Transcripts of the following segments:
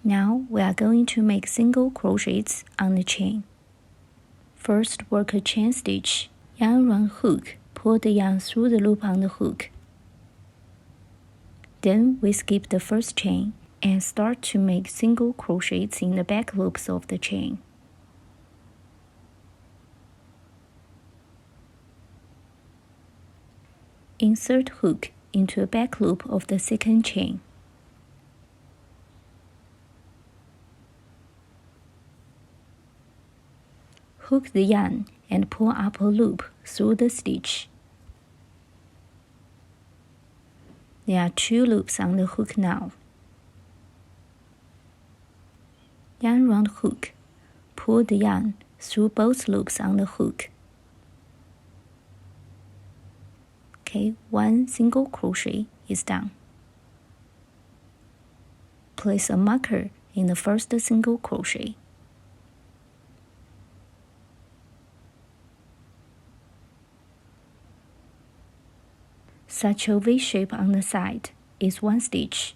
Now we are going to make single crochets on the chain. First, work a chain stitch, yarn around hook, pull the yarn through the loop on the hook. Then we skip the first chain and start to make single crochets in the back loops of the chain. Insert hook into a back loop of the second chain. Hook the yarn and pull up a loop through the stitch. There are 2 loops on the hook now. Yarn around hook, pull the yarn through both loops on the hook. Okay, 1 single crochet is done. Place a marker in the first single crochet. Such a V shape on the side is 1 stitch.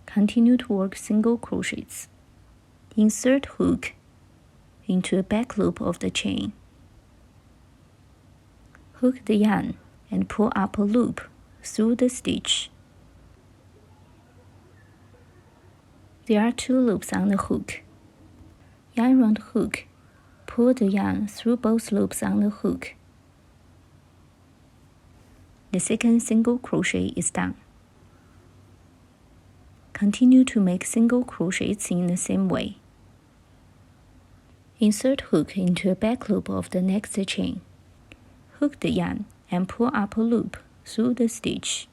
Continue to work single crochets. Insert hook into a back loop of the chain. Hook the yarn and pull up a loop through the stitch. There are 2 loops on the hook. Yarn around hook, pull the yarn through both loops on the hook. The second single crochet is done. Continue to make single crochets in the same way. Insert hook into a back loop of the next chain. Hook the yarn and pull up a loop through the stitch.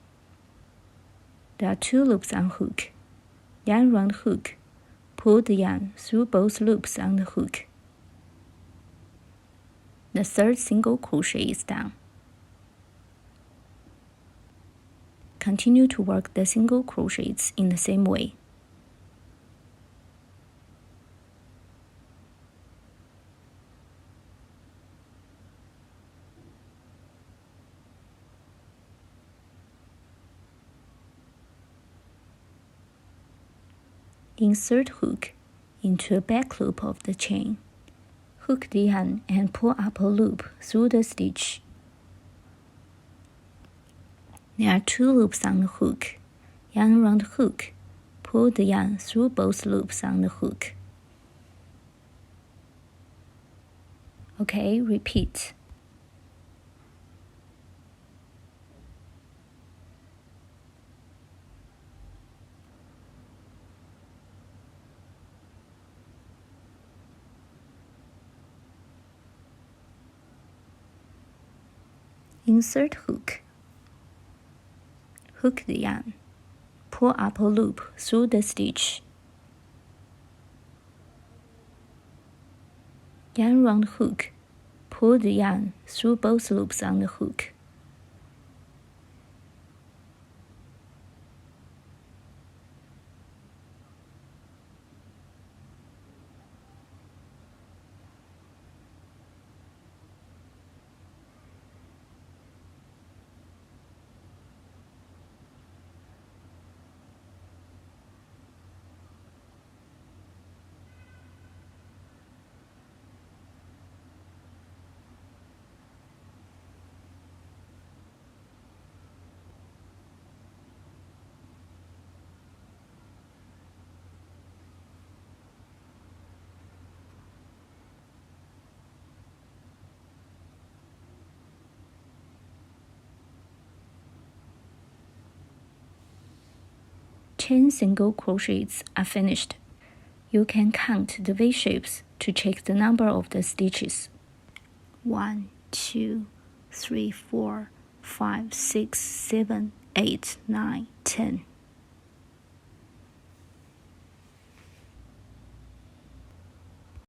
There are 2 loops on hook. Yarn around hook, pull the yarn through both loops on the hook. The third single crochet is done. Continue to work the single crochets in the same way. Insert hook into a back loop of the chain. Hook the yarn and pull up a loop through the stitch. There are 2 loops on the hook. Yarn around hook, pull the yarn through both loops on the hook. Okay, repeat. Insert hook. Hook the yarn, pull up a loop through the stitch. Yarn around hook, pull the yarn through both loops on the hook. Ten single crochets are finished. You can count the V shapes to check the number of the stitches. 1, 2, 3, 4, 5, 6, 7, 8, 9, 10.